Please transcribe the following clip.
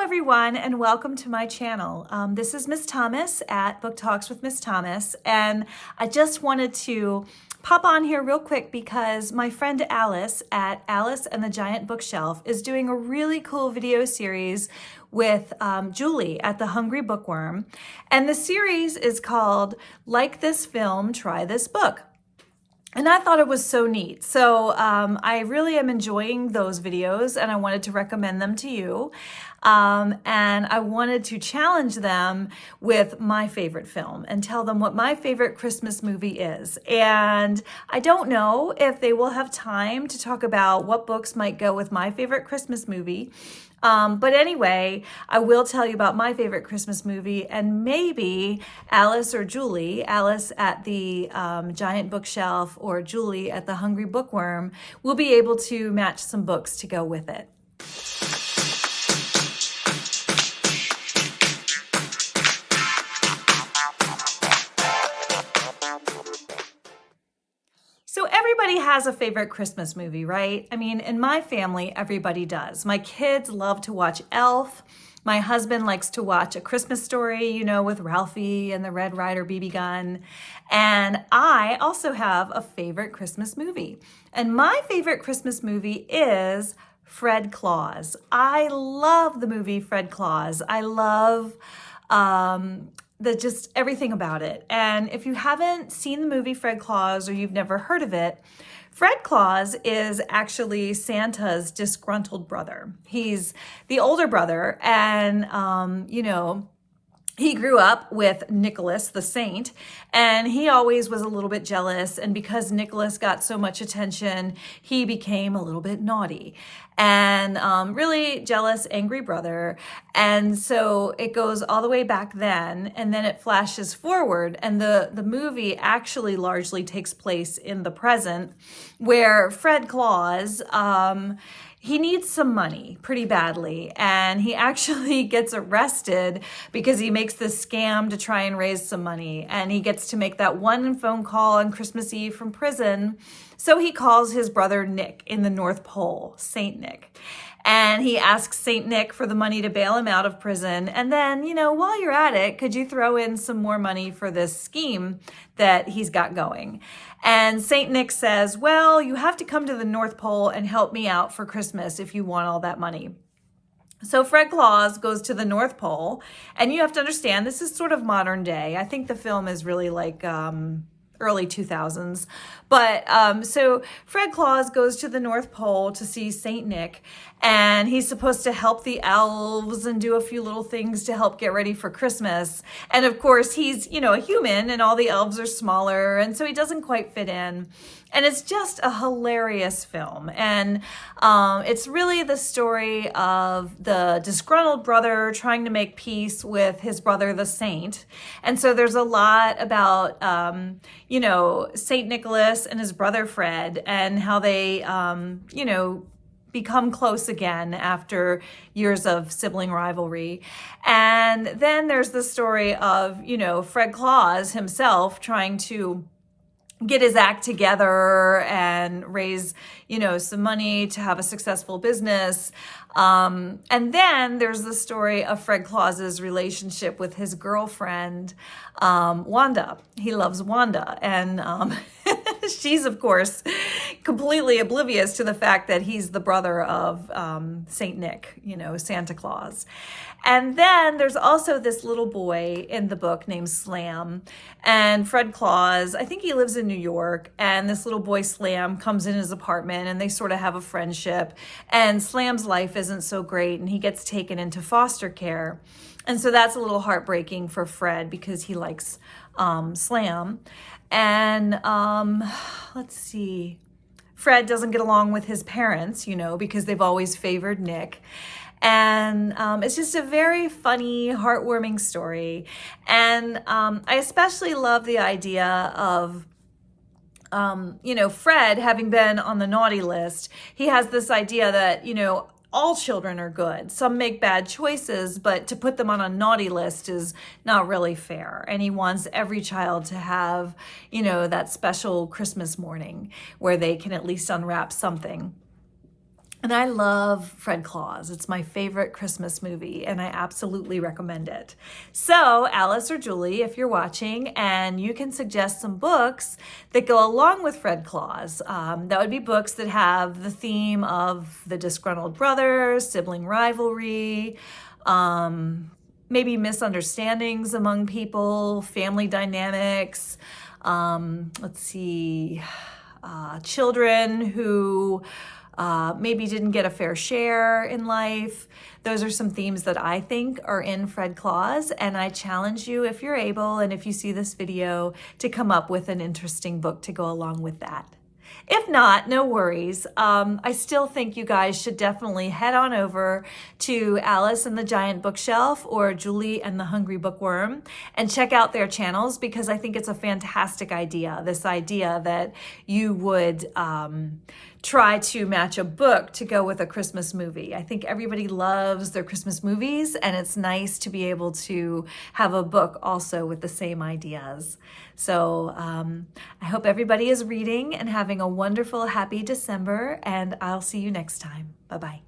everyone, and welcome to my channel. This is Miss Thomas at Book Talks with Miss Thomas, and I just wanted to pop on here real quick because my friend Alice at Alice and the Giant Bookshelf is doing a really cool video series with Julie at the Hungry Bookworm, and the series is called Like This Film, Try This Book. And I thought it was so neat. So I really am enjoying those videos and I wanted to recommend them to you. And I wanted to challenge them with my favorite film and tell them what my favorite Christmas movie is. And I don't know if they will have time to talk about what books might go with my favorite Christmas movie. But anyway, I will tell you about my favorite Christmas movie, and maybe Alice or Julie, Alice at the Giant Bookshelf or Julie at the Hungry Bookworm, will be able to match some books to go with it. So everybody has a favorite Christmas movie, right? I mean, in my family, everybody does. My kids love to watch Elf. My husband likes to watch A Christmas Story, you know, with Ralphie and the Red Ryder BB gun. And I also have a favorite Christmas movie. And my favorite Christmas movie is Fred Claus. I love the movie Fred Claus. I love just everything about it. And if you haven't seen the movie Fred Claus or you've never heard of it, Fred Claus is actually Santa's disgruntled brother. He's the older brother, and he grew up with Nicholas the Saint, and he always was a little bit jealous, and because Nicholas got so much attention, he became a little bit naughty and really jealous, angry brother. And so it goes all the way back then, and then it flashes forward, and the movie actually largely takes place in the present, where Fred Claus, he needs some money pretty badly, and he actually gets arrested because he makes this scam to try and raise some money, and he gets to make that one phone call on Christmas Eve from prison. So he calls his brother Nick in the North Pole, Saint Nick, and he asks Saint Nick for the money to bail him out of prison. And then, while you're at it, could you throw in some more money for this scheme that he's got going? And Saint Nick says, well, you have to come to the North Pole and help me out for Christmas if you want all that money. So Fred Claus goes to the North Pole, and you have to understand, this is sort of modern day. I think the film is really like early 2000s. But so Fred Claus goes to the North Pole to see Saint Nick, and he's supposed to help the elves and do a few little things to help get ready for Christmas. And of course, he's, a human, and all the elves are smaller, and so he doesn't quite fit in. And it's just a hilarious film. And it's really the story of the disgruntled brother trying to make peace with his brother, the Saint. And so there's a lot about, Saint Nicholas and his brother Fred, and how they, become close again after years of sibling rivalry. And then there's the story of, Fred Claus himself trying to get his act together and raise, some money to have a successful business. And then there's the story of Fred Claus's relationship with his girlfriend, Wanda. He loves Wanda. And she's, of course, completely oblivious to the fact that he's the brother of Saint Nick, Santa Claus. And then there's also this little boy in the book named Slam. And Fred Claus, I think he lives in New York, and this little boy Slam comes in his apartment, and they sort of have a friendship. And Slam's life isn't so great, and he gets taken into foster care. And so that's a little heartbreaking for Fred because he likes Slam. And let's see, Fred doesn't get along with his parents, because they've always favored Nick. And it's just a very funny, heartwarming story. And I especially love the idea of, Fred having been on the naughty list. He has this idea that, all children are good. Some make bad choices, but to put them on a naughty list is not really fair. And he wants every child to have, that special Christmas morning where they can at least unwrap something. And I love Fred Claus. It's my favorite Christmas movie, and I absolutely recommend it. So, Alice or Julie, if you're watching, and you can suggest some books that go along with Fred Claus, that would be books that have the theme of the disgruntled brothers, sibling rivalry, maybe misunderstandings among people, family dynamics. Let's see, children who maybe didn't get a fair share in life. Those are some themes that I think are in Fred Claus, and I challenge you, if you're able and if you see this video, to come up with an interesting book to go along with that. If not, no worries. I still think you guys should definitely head on over to Alice and the Giant Bookshelf or Julie and the Hungry Bookworm and check out their channels, because I think it's a fantastic idea. This idea that you would try to match a book to go with a Christmas movie. I think everybody loves their Christmas movies, and it's nice to be able to have a book also with the same ideas. So I hope everybody is reading and having a wonderful, happy December, and I'll see you next time. Bye-bye.